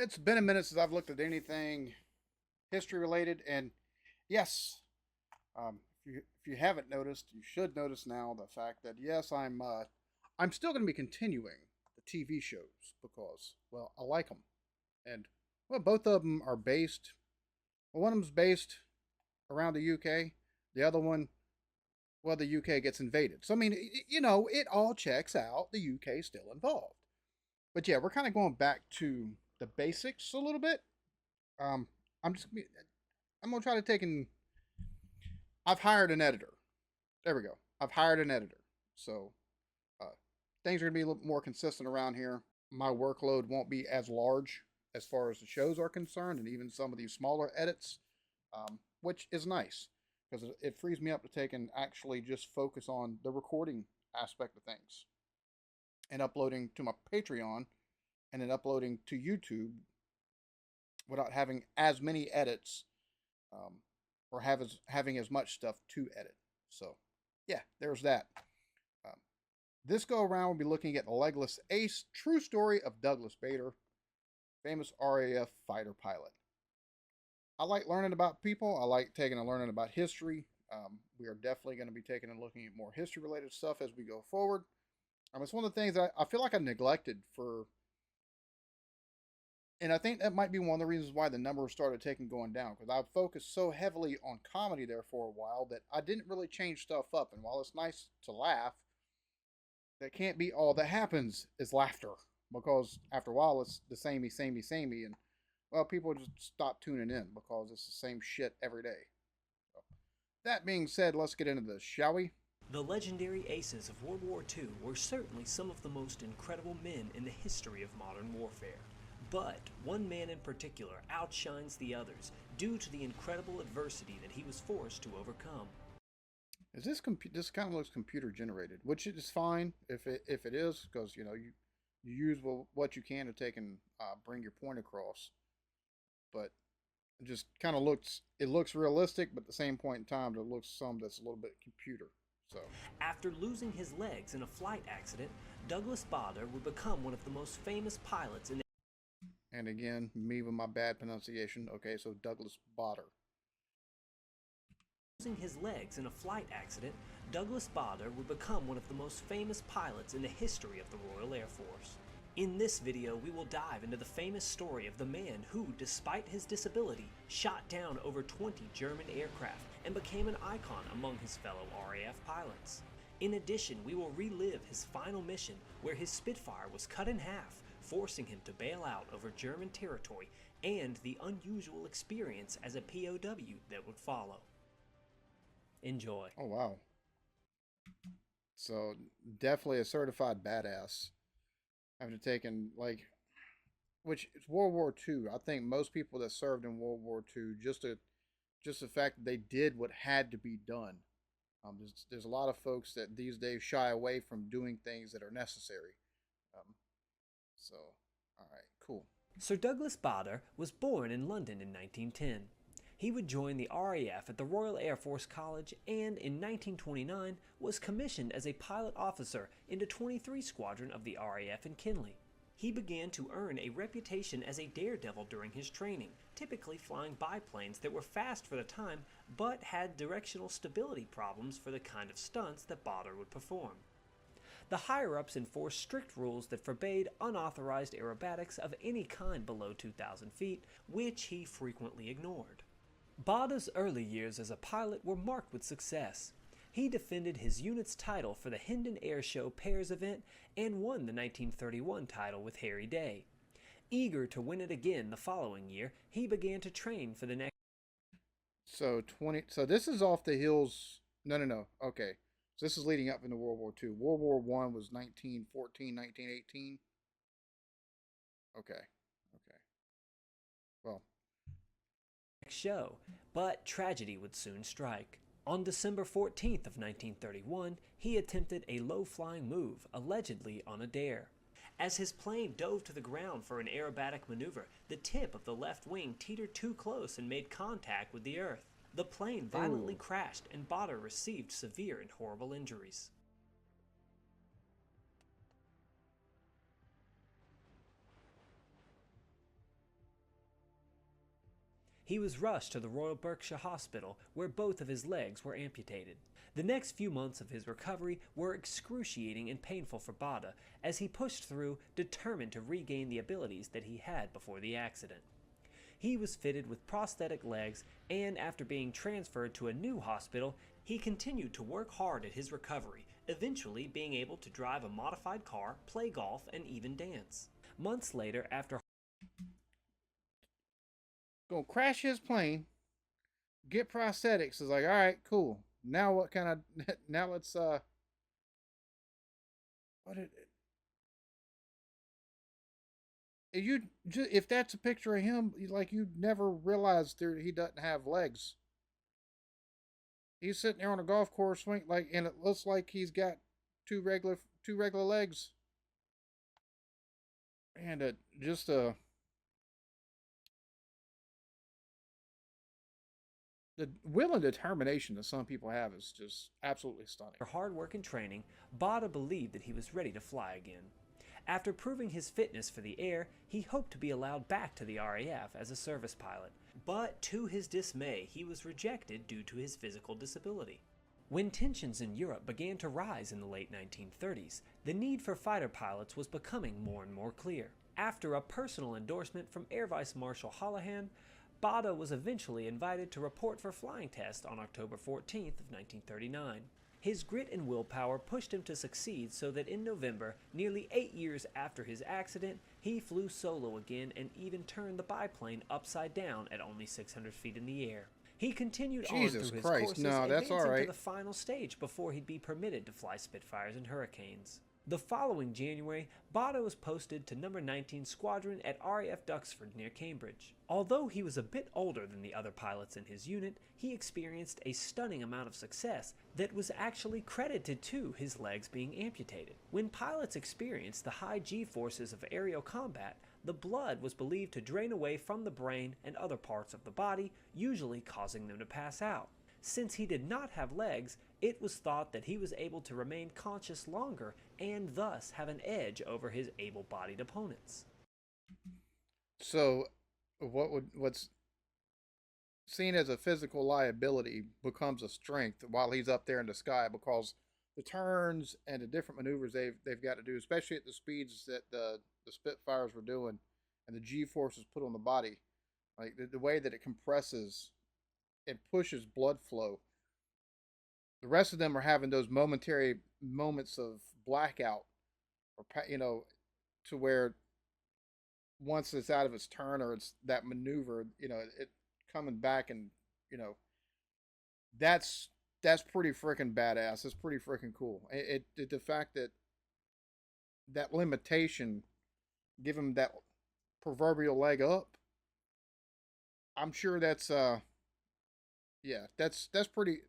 It's been a minute since I've looked at anything history related, and yes, if you haven't noticed, you should notice now the fact that yes, I'm still going to be continuing the TV shows because well, I like them, and well, both of them are based. Well, one of them's based around the UK. The other one, well, the UK gets invaded. So I mean, it all checks out. The UK is still involved. But yeah, we're kind of going back to the basics a little bit. Um, I'm just I'm gonna try to take and I've hired an editor. There we go. I've hired an editor, so uh, things are gonna be a little more consistent around here. My workload won't be as large as far as the shows are concerned, and even some of these smaller edits, which is nice because it frees me up to take and actually just focus on the recording aspect of things and uploading to my Patreon and then uploading to YouTube without having as many edits um, or having as much stuff to edit. So, yeah, there's that. Um, this go around, we'll be looking at the Legless Ace, true story of Douglas Bader, famous RAF fighter pilot. I like learning about people. I like taking and learning about history. We are definitely going to be taking and looking at more history related stuff as we go forward. It's one of the things I feel like I neglected for, and I think that might be one of the reasons why the numbers started taking going down because I focused so heavily on comedy there for a while that I didn't really change stuff up. And while it's nice to laugh, that can't be all that happens is laughter because after a while it's the samey, samey, samey, and well, people just stop tuning in because it's the same shit every day. So, that being said, let's get into this, shall we? The legendary aces of World War II were certainly some of the most incredible men in the history of modern warfare. But one man in particular outshines the others due to the incredible adversity that he was forced to overcome. Is this kind of looks computer generated, which is fine if it is because you use what you can to take and bring your point across, but it just kind of looks realistic, but at the same point in time, it looks some that's a little bit computer. So After losing his legs in a flight accident, Douglas Bader would become one of the most famous pilots in and again, me with my bad pronunciation. Okay, so Douglas Bader. losing his legs in a flight accident, Douglas Bader would become one of the most famous pilots in the history of the Royal Air Force. In this video, we will dive into the famous story of the man who, despite his disability, shot down over 20 German aircraft and became an icon among his fellow RAF pilots. In addition, we will relive his final mission where his Spitfire was cut in half, forcing him to bail out over German territory and the unusual experience as a POW that would follow. Enjoy. Oh wow. So definitely a certified badass. Having taken which is World War II. I think most people that served in World War II just the fact that they did what had to be done. There's a lot of folks that these days shy away from doing things that are necessary. Um, so, all right, cool. Sir Douglas Bader was born in London in 1910. He would join the RAF at the Royal Air Force College and in 1929 was commissioned as a pilot officer in the 23 Squadron of the RAF in Kinley. He began to earn a reputation as a daredevil during his training, typically flying biplanes that were fast for the time but had directional stability problems for the kind of stunts that Bader would perform. The higher-ups enforced strict rules that forbade unauthorized aerobatics of any kind below 2,000 feet, which he frequently ignored. Bader's early years as a pilot were marked with success. He defended his unit's title for the Hendon Air Show Pairs event and won the 1931 title with Harry Day. Eager to win it again the following year, he began to train for the next. So this is off the hills. No. Okay. So this is leading up into World War II. World War One was 1914, 1918. Okay. Okay. Well, show, but tragedy would soon strike. On December 14th of 1931, he attempted a low-flying move, allegedly on a dare. As his plane dove to the ground for an aerobatic maneuver, the tip of the left wing teetered too close and made contact with the earth. The plane violently crashed and Bader received severe and horrible injuries. He was rushed to the Royal Berkshire Hospital, where both of his legs were amputated. The next few months of his recovery were excruciating and painful for Bada, as he pushed through, determined to regain the abilities that he had before the accident. He was fitted with prosthetic legs, and after being transferred to a new hospital, he continued to work hard at his recovery, eventually being able to drive a modified car, play golf, and even dance. Months later, after Gonna crash his plane, get prosthetics. It's like, all right, cool. Now what kind of? Now let's what it? You just if that's a picture of him, like you never realized there he doesn't have legs. He's sitting there on a golf course swing like, and it looks like he's got two regular legs, and just the will and determination that some people have is just absolutely stunning. hard work and training, Bada believed that he was ready to fly again. After proving his fitness for the air, he hoped to be allowed back to the RAF as a service pilot. But to his dismay, he was rejected due to his physical disability. When tensions in Europe began to rise in the late 1930s, the need for fighter pilots was becoming more and more clear. After a personal endorsement from Air Vice Marshal Holohan, Bada was eventually invited to report for flying tests on October 14th of 1939. His grit and willpower pushed him to succeed, so that in November, nearly 8 years after his accident, he flew solo again and even turned the biplane upside down at only 600 feet in the air. He continued on through his courses, advancing to the final stage before he'd be permitted to fly Spitfires and Hurricanes. The following January, Bada was posted to No. 19 Squadron at RAF Duxford near Cambridge. Although he was a bit older than the other pilots in his unit, he experienced a stunning amount of success that was actually credited to his legs being amputated. When pilots experienced the high G-forces of aerial combat, the blood was believed to drain away from the brain and other parts of the body, usually causing them to pass out. Since he did not have legs, it was thought that he was able to remain conscious longer and thus have an edge over his able-bodied opponents. So, what's seen as a physical liability becomes a strength while he's up there in the sky, because the turns and the different maneuvers they've got to do, especially at the speeds that the Spitfires were doing, and the G forces put on the body, like the way that it compresses and pushes blood flow. The rest of them are having those momentary moments of blackout, or to where once it's out of its turn or it's that maneuver, it coming back, and that's pretty freaking badass. It's pretty freaking cool. The fact that limitation give him that proverbial leg up. I'm sure that's yeah, that's pretty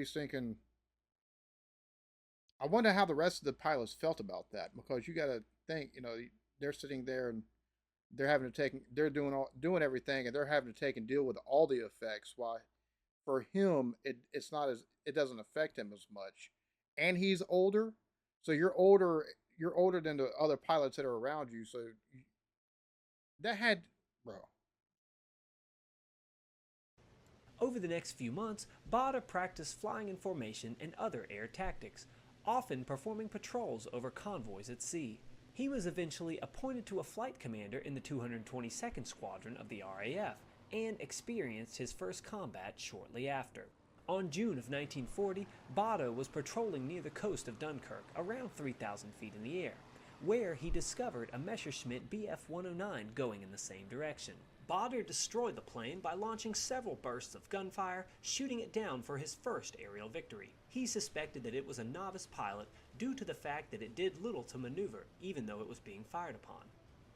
stinking. I wonder how the rest of the pilots felt about that, because you got to think, they're sitting there and they're doing everything, and they're having to take and deal with all the effects. Why, for him, it doesn't affect him as much, and he's older, so you're older than the other pilots that are around you. So that had, bro. Over the next few months, Bada practiced flying in formation and other air tactics, often performing patrols over convoys at sea. He was eventually appointed to a flight commander in the 222nd Squadron of the RAF, and experienced his first combat shortly after. On June of 1940, Bada was patrolling near the coast of Dunkirk, around 3,000 feet in the air, where he discovered a Messerschmitt Bf-109 going in the same direction. Bada destroyed the plane by launching several bursts of gunfire, shooting it down for his first aerial victory. He suspected that it was a novice pilot due to the fact that it did little to maneuver, even though it was being fired upon.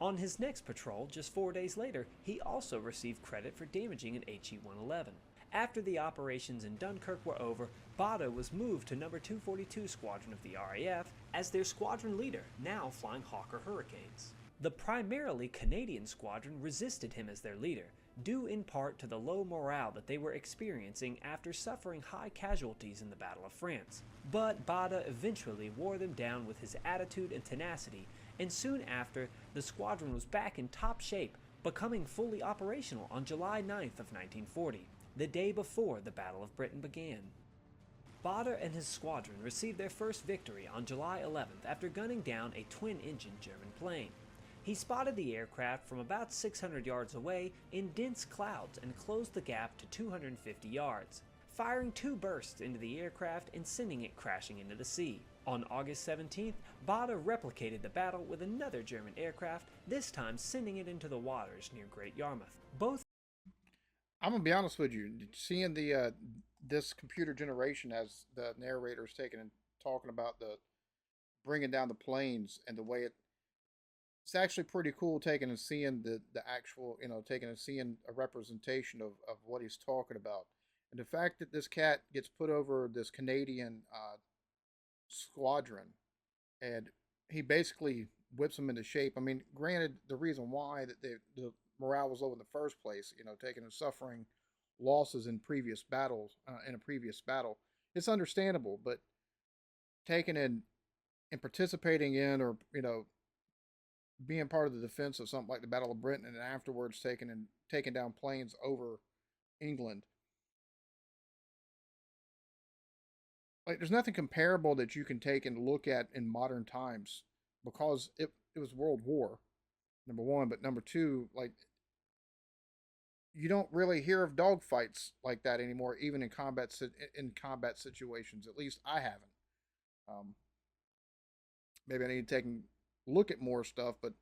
On his next patrol, just 4 days later, he also received credit for damaging an HE-111. After the operations in Dunkirk were over, Bada was moved to No. 242 Squadron of the RAF as their squadron leader, now flying Hawker Hurricanes. The primarily Canadian squadron resisted him as their leader, due in part to the low morale that they were experiencing after suffering high casualties in the Battle of France. But Bada eventually wore them down with his attitude and tenacity, and soon after, the squadron was back in top shape, becoming fully operational on July 9th of 1940, the day before the Battle of Britain began. Bader and his squadron received their first victory on July 11th after gunning down a twin-engine German plane. He spotted the aircraft from about 600 yards away in dense clouds and closed the gap to 250 yards, firing 2 bursts into the aircraft and sending it crashing into the sea. On August 17th, Bader replicated the battle with another German aircraft, this time sending it into the waters near Great Yarmouth. Both I'm gonna be honest with you. Seeing the this computer generation as the narrator's taking and talking about the bringing down the planes and the way it's actually pretty cool taking and seeing the actual, taking and seeing a representation of what he's talking about, and the fact that this cat gets put over this Canadian squadron, and he basically whips them into shape. I mean, granted, the reason why that the morale was low in the first place, taking and suffering losses in previous battles, in a previous battle, it's understandable. But taking and participating in, or being part of the defense of something like the Battle of Britain, and then afterwards taking down planes over England, like there's nothing comparable that you can take and look at in modern times, because it was World War, number one, but number two, like, you don't really hear of dogfights like that anymore, even in combat situations. At least I haven't. Maybe I need to take and look at more stuff, but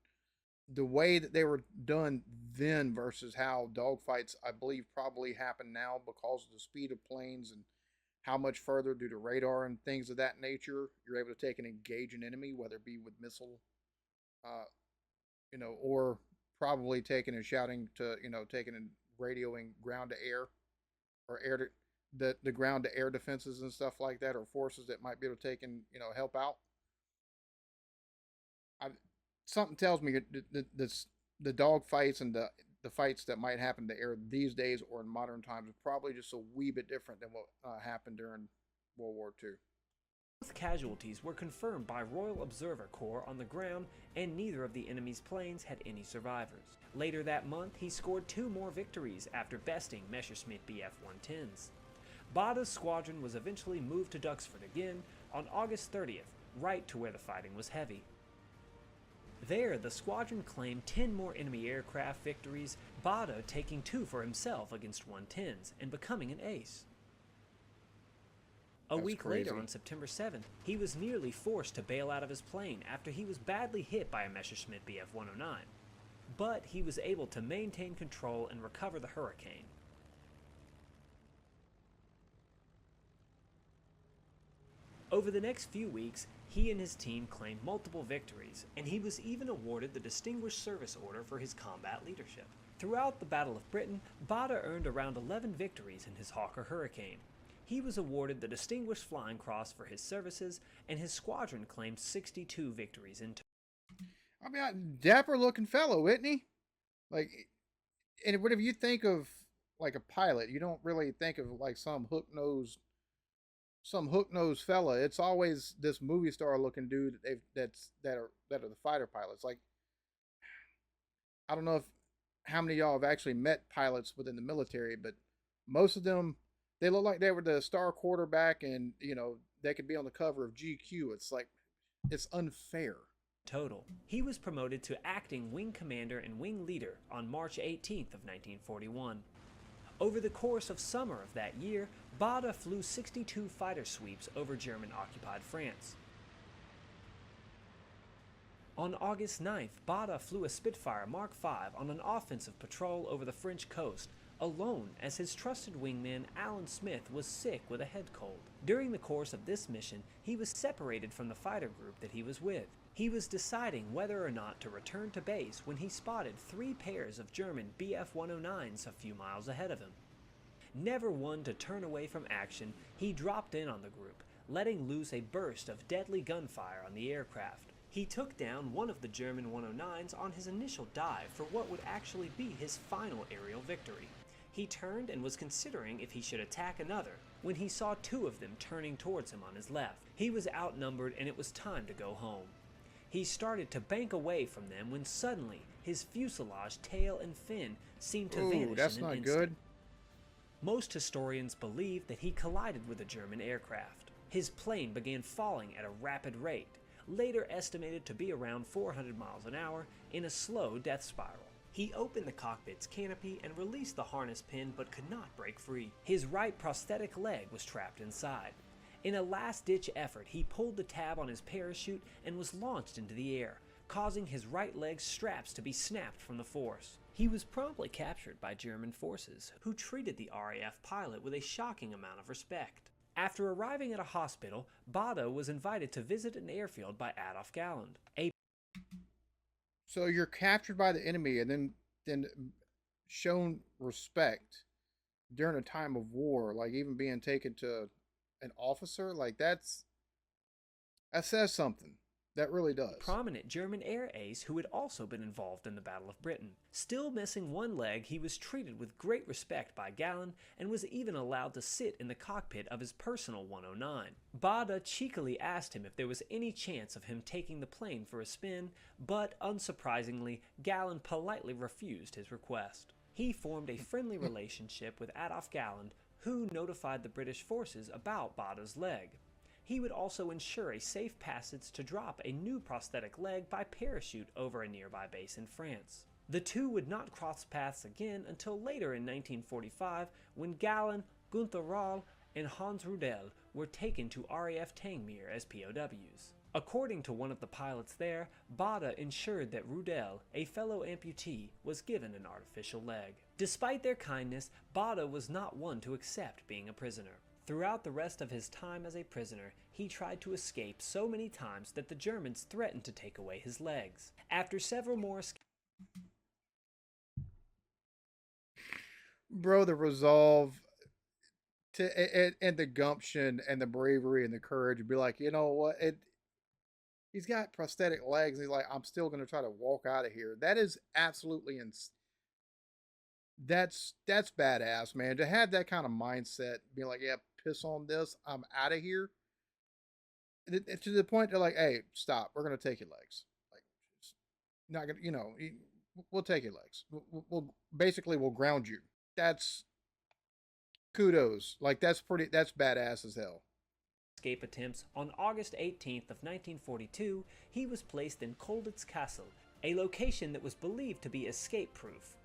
the way that they were done then versus how dogfights, I believe, probably happen now because of the speed of planes and how much further due to radar and things of that nature you're able to take and engage an enemy, whether it be with missile, or probably taking and shouting to, taking and radioing ground to air, or air to the ground to air defenses and stuff like that, or forces that might be able to take and help out. Something tells me that the dog fights and the fights that might happen to air these days or in modern times are probably just a wee bit different than what happened during World War II. Both casualties were confirmed by Royal Observer Corps on the ground, and neither of the enemy's planes had any survivors. Later that month, he scored 2 more victories after besting Messerschmitt Bf-110s. Bader's squadron was eventually moved to Duxford again on August 30th, right to where the fighting was heavy. There, the squadron claimed 10 more enemy aircraft victories, Bader taking 2 for himself against 110s and becoming an ace. A week later, on September 7th, he was nearly forced to bail out of his plane after he was badly hit by a Messerschmitt Bf-109. But he was able to maintain control and recover the Hurricane. Over the next few weeks, he and his team claimed multiple victories, and he was even awarded the Distinguished Service Order for his combat leadership. Throughout the Battle of Britain, Bader earned around 11 victories in his Hawker Hurricane. He was awarded the Distinguished Flying Cross for his services, and his squadron claimed 62 victories in total. I mean, a dapper-looking fellow, isn't he? Like, and whatever you think of, like, a pilot, you don't really think of like some hook-nosed fella. It's always this movie star-looking dude that are the fighter pilots. Like, I don't know how many of y'all have actually met pilots within the military, but most of them, they look like they were the star quarterback, and they could be on the cover of GQ. It's like, it's unfair. Total. He was promoted to acting wing commander and wing leader on March 18th of 1941. Over the course of summer of that year, Bader flew 62 fighter sweeps over German-occupied France. On August 9th, Bader flew a Spitfire Mark V on an offensive patrol over the French coast, alone as his trusted wingman Alan Smith was sick with a head cold. During the course of this mission, he was separated from the fighter group that he was with. He was deciding whether or not to return to base when he spotted 3 pairs of German Bf-109s a few miles ahead of him. Never one to turn away from action, he dropped in on the group, letting loose a burst of deadly gunfire on the aircraft. He took down one of the German 109s on his initial dive for what would actually be his final aerial victory. He turned and was considering if he should attack another when he saw 2 of them turning towards him on his left. He was outnumbered and it was time to go home. He started to bank away from them when suddenly his fuselage, tail, and fin seemed to Ooh, vanish that's in an not instant. good. Most historians believe that he collided with a German aircraft. His plane began falling at a rapid rate, later estimated to be around 400 miles an hour, in a slow death spiral. He opened the cockpit's canopy and released the harness pin but could not break free. His right prosthetic leg was trapped inside. In a last-ditch effort, he pulled the tab on his parachute and was launched into the air, causing his right leg's straps to be snapped from the force. He was promptly captured by German forces, who treated the RAF pilot with a shocking amount of respect. After arriving at a hospital, Bada was invited to visit an airfield by Adolf Galland. So you're captured by the enemy and then shown respect during a time of war, like even being taken to an officer, like that says something. That really does. Prominent German air ace who had also been involved in the Battle of Britain. Still missing one leg, he was treated with great respect by Galland and was even allowed to sit in the cockpit of his personal 109. Bada cheekily asked him if there was any chance of him taking the plane for a spin, but unsurprisingly, Galland politely refused his request. He formed a friendly relationship with Adolf Galland, who notified the British forces about Bada's leg. He would also ensure a safe passage to drop a new prosthetic leg by parachute over a nearby base in France. The two would not cross paths again until later in 1945, when Galland, Gunther Rahl, and Hans Rudel were taken to RAF Tangmere as POWs. According to one of the pilots there, Bada ensured that Rudel, a fellow amputee, was given an artificial leg. Despite their kindness, Bada was not one to accept being a prisoner. Throughout the rest of his time as a prisoner, he tried to escape so many times that the Germans threatened to take away his legs. After several more Bro, the resolve and the gumption and the bravery and the courage to be like, you know what, he's got prosthetic legs and he's like, I'm still going to try to walk out of here. That is absolutely that's badass, man. To have that kind of mindset, be like, yeah, piss on this, I'm out of here. To the point they're like, hey, stop, we're gonna take your legs. Like, it's not gonna, we'll take your legs. We'll basically we'll ground you. That's kudos. Like that's badass as hell. escape attempts, on August 18th of 1942, he was placed in Colditz Castle, a location that was believed to be escape-proof.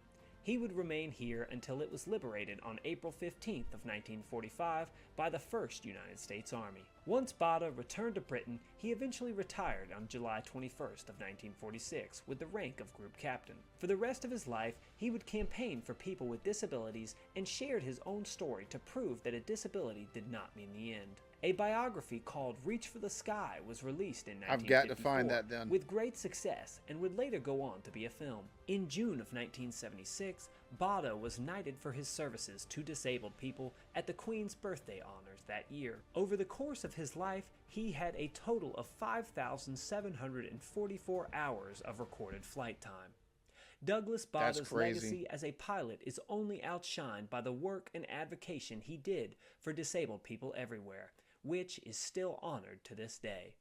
He would remain here until it was liberated on April 15th of 1945 by the 1st United States Army. Once Bada returned to Britain, he eventually retired on July 21st of 1946 with the rank of group captain. For the rest of his life, he would campaign for people with disabilities and shared his own story to prove that a disability did not mean the end. A biography called Reach for the Sky was released in 1954 I've got to find that then. with great success and would later go on to be a film. In June of 1976, Bada was knighted for his services to disabled people at the Queen's birthday honors that year. Over the course of his life, he had a total of 5,744 hours of recorded flight time. Douglas Bada's legacy as a pilot is only outshined by the work and advocacy he did for disabled people everywhere, which is still honored to this day.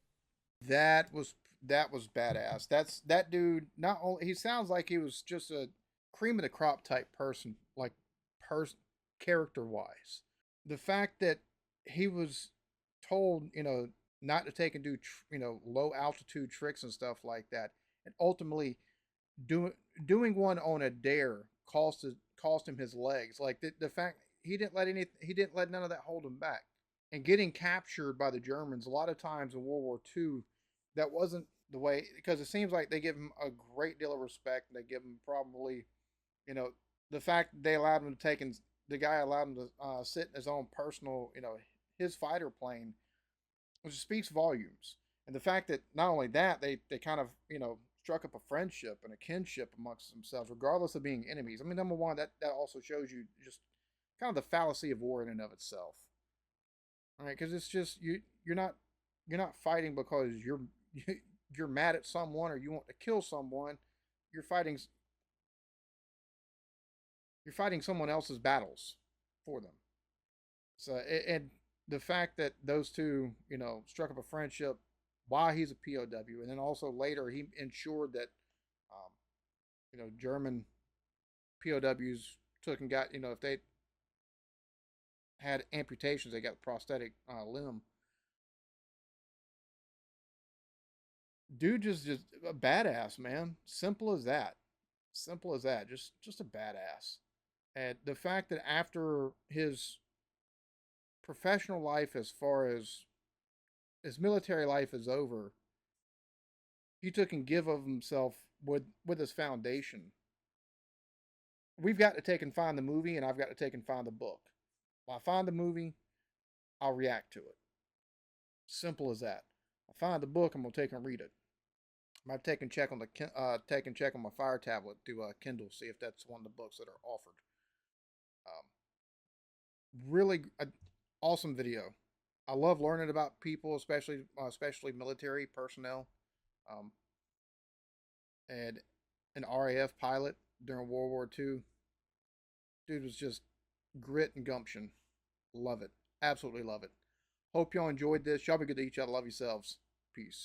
That was badass. That dude. Not only he sounds like he was just a cream of the crop type person, like character wise. The fact that he was told, not to take and do, low altitude tricks and stuff like that, and ultimately doing one on a dare cost him his legs. Like the fact he didn't let none of that hold him back. And getting captured by the Germans a lot of times in World War II, that wasn't the way, because it seems like they give him a great deal of respect. And they give him probably, the fact that they allowed him to take and the guy allowed him to sit in his own personal, his fighter plane, which speaks volumes. And the fact that not only that, they kind of, struck up a friendship and a kinship amongst themselves, regardless of being enemies. I mean, number one, that also shows you just kind of the fallacy of war in and of itself. All right, because it's just you're not fighting because you're mad at someone or you want to kill someone. You're fighting someone else's battles for them. So and the fact that those two, struck up a friendship, why he's a POW, and then also later he ensured that, German POWs took and got, if they had amputations, they got prosthetic limb. Dude, just a badass, man. Simple as that. Simple as that. Just a badass. And the fact that after his professional life, as far as his military life is over, he took and give of himself with his foundation. We've got to take and find the movie, and I've got to take and find the book. When I find the movie, I'll react to it. Simple as that. I find the book, I'm gonna take and read it. I might take and check on my Fire tablet to Kindle, see if that's one of the books that are offered. Really awesome video. I love learning about people, especially military personnel, um, and an RAF pilot during World War II. Dude was just grit and gumption. Love it. Absolutely love it. Hope y'all enjoyed this. Y'all be good to each other. Love yourselves. Peace.